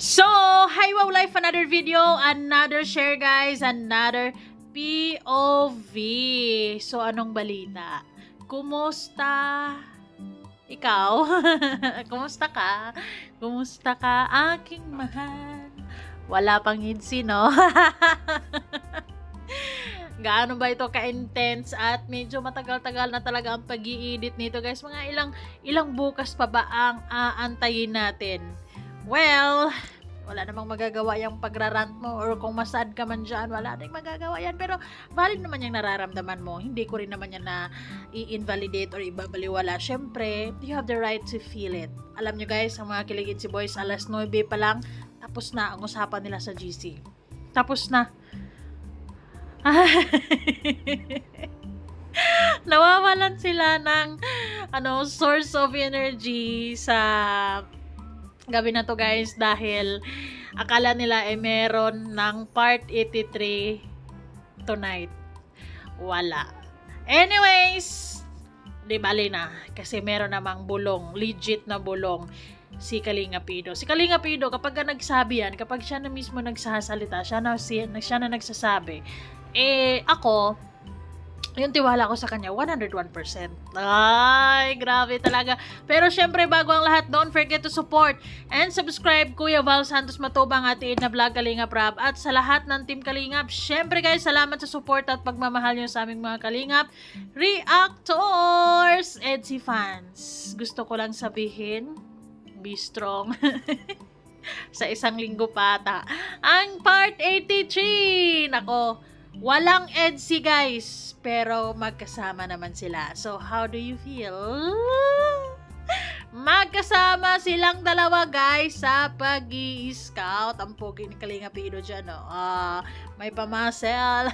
So, hi wow life, another video, another share guys, another POV. So, anong balita? Kumusta? Ikaw? Kumusta ka? Kumusta ka, aking mahal? Wala pang hinsi, no? Gaano ba ito ka-intense at medyo matagal-tagal na talaga ang pag-i-edit nito guys. Mga ilang bukas pa ba ang aantayin natin? Well, wala namang magagawa yung pagrarant mo or kung masad ka man dyan, wala nang magagawa yan. Pero valid naman yung nararamdaman mo. Hindi ko rin naman yan na i-invalidate or ibabaliwala. Syempre, you have the right to feel it. Alam nyo guys, ang mga Kiligin si Boys, alas 9 pa lang, tapos na ang usapan nila sa GC. Tapos na. Nawawalan sila ng source of energy sa gabi na to guys dahil akala nila ay meron ng part 83 tonight. Wala. Anyways, di bali na kasi meron namang bulong, legit na bulong si Kalinga Pido. Si Kalinga Pido kapag nagsabi yan, kapag siya na mismo nagsasalita, siya na nagsasabi, ako, yung tiwala ko sa kanya, 101%. Ay, grabe talaga. Pero syempre, bago ang lahat, don't forget to support and subscribe Kuya Val Santos Matubang at na vlog Kalingap Rab. At sa lahat ng Team Kalingap, syempre guys, salamat sa support at pagmamahal nyo sa aming mga Kalingap Reactors, EDSI fans. Gusto ko lang sabihin, be strong. Sa isang linggo pata. Ang part 83, nako, walang EDSI guys, pero magkasama naman sila. So, how do you feel? Magkasama silang dalawa guys sa pag-i-scout. Ang pogi ni Kalinga Pido dyan, no? May pamasel.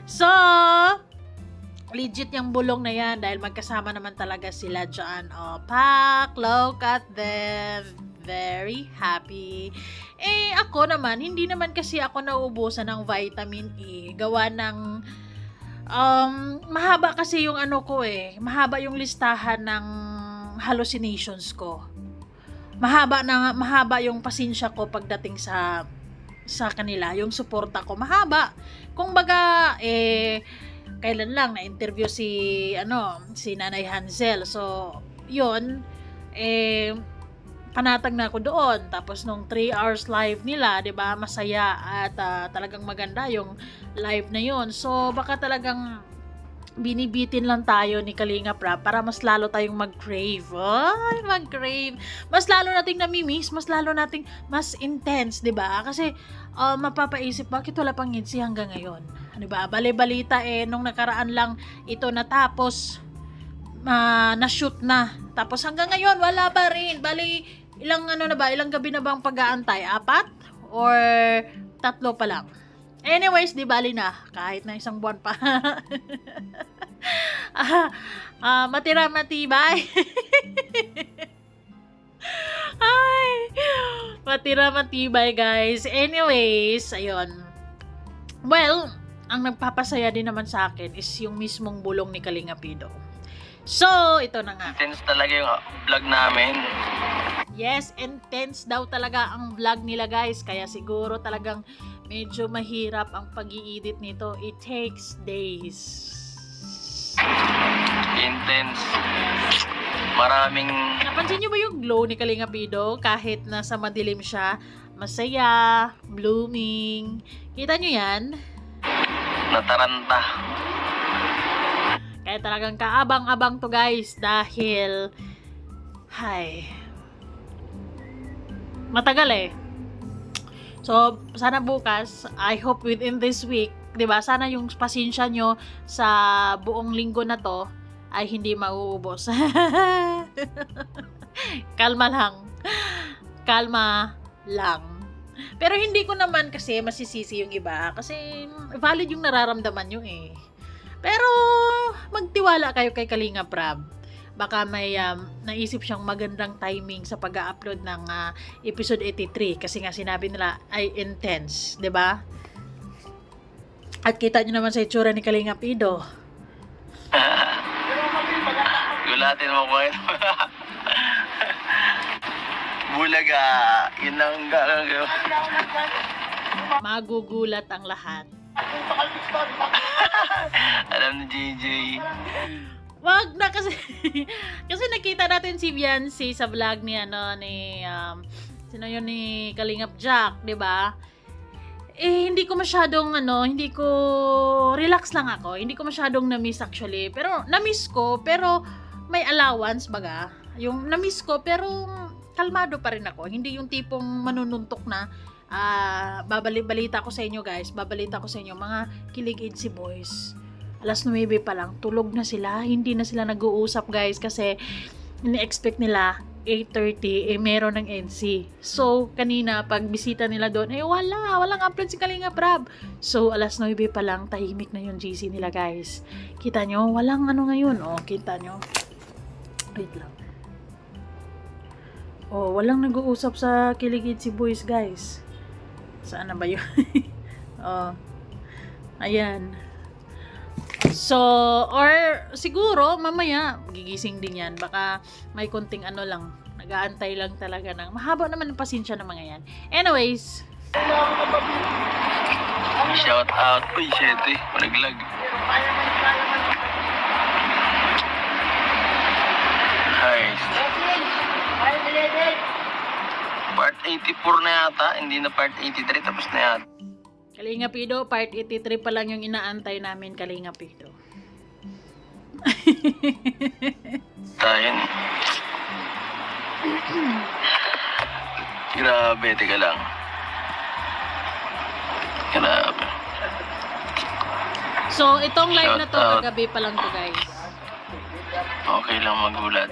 So, legit yung bulong na yan dahil magkasama naman talaga sila dyan. Pak, look at them. Very happy. Ako naman, hindi naman kasi ako nauubusan ng vitamin E. Gawa ng, mahaba kasi yung mahaba yung listahan ng hallucinations ko. Mahaba yung pasensya ko pagdating sa kanila. Yung suporta ko, mahaba. Kung baga, kailan lang na-interview si Nanay Hansel. So, yun, panatag na ako doon. Tapos nung 3 hours live nila, 'di ba? Masaya at talagang maganda yung live na 'yon. So baka talagang binibitin lang tayo ni Kalinga Prab para mas lalo tayong mag-crave. Ay, mag-crave. Mas lalo nating nami-miss, mas lalo nating mas intense, 'di ba? Kasi mapapaisip bakit wala pang ngitsi hanggang ngayon. 'Di ba? Bali-balita nung nakaraan lang ito natapos, na-shoot na. Tapos hanggang ngayon wala pa rin. Bali ilang gabi na bang pag-aantay? 4 or 3 pa lang. Anyways, di bali na kahit na isang buwan pa. Matira matibay. Ay, matira matibay guys. Anyways, ayun. Well, ang nagpapasaya din naman sa akin is yung mismong bulong ni Kalinga Pido. So, ito na nga. Intense talaga yung vlog namin. Yes, intense daw talaga ang vlog nila guys. Kaya siguro talagang medyo mahirap ang pag-i-edit nito. It takes days. Intense. Maraming... Napansin nyo ba yung glow ni Kalinga Pido? Kahit nasa madilim siya, masaya, blooming. Kita nyo yan? Nataranta. Kaya talagang kaabang-abang to guys dahil matagal So, sana bukas, I hope within this week, 'di ba? Sana yung pasensya nyo sa buong linggo na to ay hindi mauubos. Kalma lang. Kalma lang. Pero hindi ko naman kasi masisisi yung iba kasi valid yung nararamdaman nyo Pero, magtiwala kayo kay Kalinga Prab. Baka may naisip siyang magandang timing sa pag-upload ng episode 83 kasi nga sinabi nila ay intense, 'di ba? At kita niyo naman sa itsura ni Kalinga Pido. Gulatin mo ko. Bulag Bulaga. Yun lang ang gagawin. Magugulat ang lahat. Alam ni JJ. Wag na kasi kasi nakita natin si Beyonce sa vlog ni sino yun, ni Kalingap Jack, 'di ba? Hindi ko masyadong hindi ko relax lang ako. Hindi ko masyadong na-miss actually. Pero na-miss ko pero may allowance baga. Yung na-miss ko pero kalmado pa rin ako. Hindi yung tipong manununtok na babalita ko sa inyo guys. Babalita ko sa inyo mga kilig si boys. Alas 9 pa lang, tulog na sila. Hindi na sila nag-uusap guys kasi ini-expect nila 8:30 meron ng NC. So, kanina pag bisita nila doon, walang upload si Kalinga Prab. So, alas 9 pa lang, tahimik na yung GC nila guys. Kita nyo? Walang ngayon. Kita nyo? Wait lang. Walang nag-uusap sa kiligid si boys guys. Saan na ba yun? Ayan. So, or siguro, mamaya, gigising din yan. Baka may konting lang. Nag-aantay lang talaga ng, mahaba naman ang pasensya ng mga yan. Anyways. Shout out. Uy, shit eh. Malaglag. Hi. Part 84 na yata. Hindi na part 83. Tapos na yata. Kalinga Pido, part 83 pa lang yung inaantay namin, Kalinga Pido. Tayo ni. Grabe, teka lang. Grabe. So, itong live na to, Shout out. kagabi pa lang to guys. Okay lang magulat.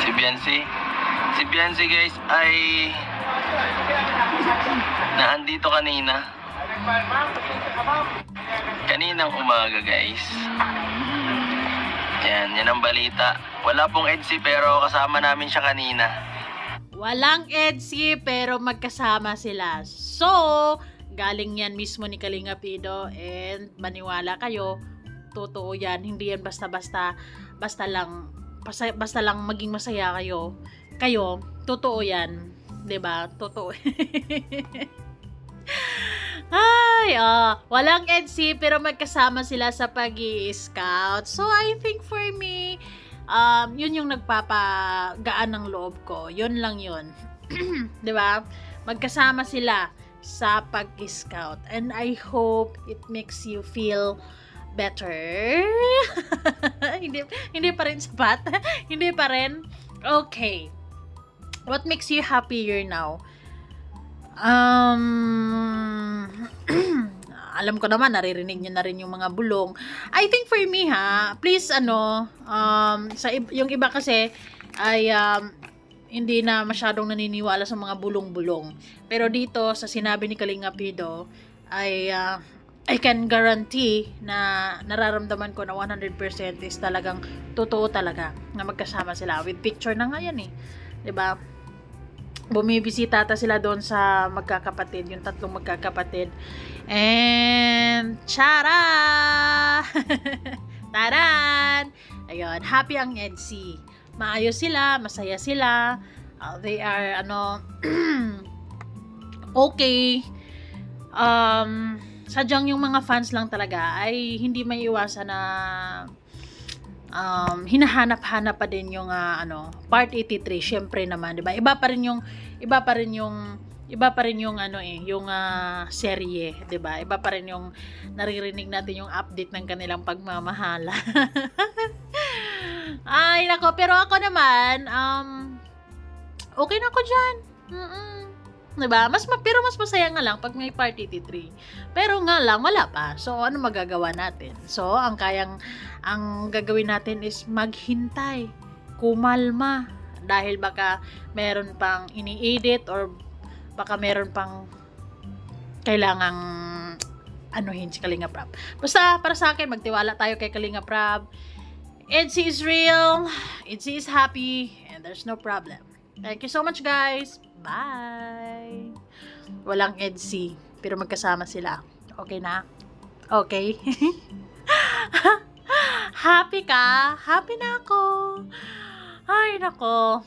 Si Beyonce guys ay naandito kanina. Kaninang umaga guys. Yan ang balita. Wala pong EDC pero kasama namin siya kanina. Walang EDC pero magkasama sila. So, galing yan mismo ni Kalinga Pido and maniwala kayo, totoo yan. Hindi yan basta-basta basta lang maging masaya kayo, totoo yan. 'Di ba? Totoo. Ay, walang EDC pero magkasama sila sa pag-i-scout. So, I think for me, yun yung nagpapagaan ng loob ko. Yun lang yun. 'Di ba? Magkasama sila sa pag-scout. And I hope it makes you feel better. hindi pa rin sapat. Hindi pa rin. Okay. What makes you happier now? Alam ko naman, naririnig nyo na rin yung mga bulong. I think for me please yung iba kasi ay hindi na masyadong naniniwala sa mga bulong-bulong. Pero dito, sa sinabi ni Kalinga Pido, ay I can guarantee na nararamdaman ko na 100% is talagang totoo talaga na magkasama sila. With picture na nga yan 'di ba? Bumibisita ata sila doon sa magkakapatid, yung tatlong magkakapatid. And tara! Taran! Ayun, happy ang EDC. Maayos sila, masaya sila. They are okay. Sadyang yung mga fans lang talaga ay hindi may iwasan na hinahanap-hanap pa din yung part 83 syempre naman, 'di ba? Iba pa rin yung yung serye, 'di ba? Iba pa rin yung naririnig natin yung update ng kanilang pagmamahala. Ay nako, pero ako naman okay na ako diyan. Diba? Pero mas masaya nga lang pag may part 83. Pero nga lang, wala pa. So, ano magagawa natin? So, ang gagawin natin is maghintay. Kumalma. Dahil baka meron pang ini-edit or baka meron pang kailangang anuhin si Kalinga Prab. Basta, para sa akin, magtiwala tayo kay Kalinga Prab. EDC is real. EDC is happy. And there's no problem. Thank you so much, guys. Bye! Walang EDC, pero magkasama sila. Okay na? Okay? Happy ka? Happy na ako. Ay, nako.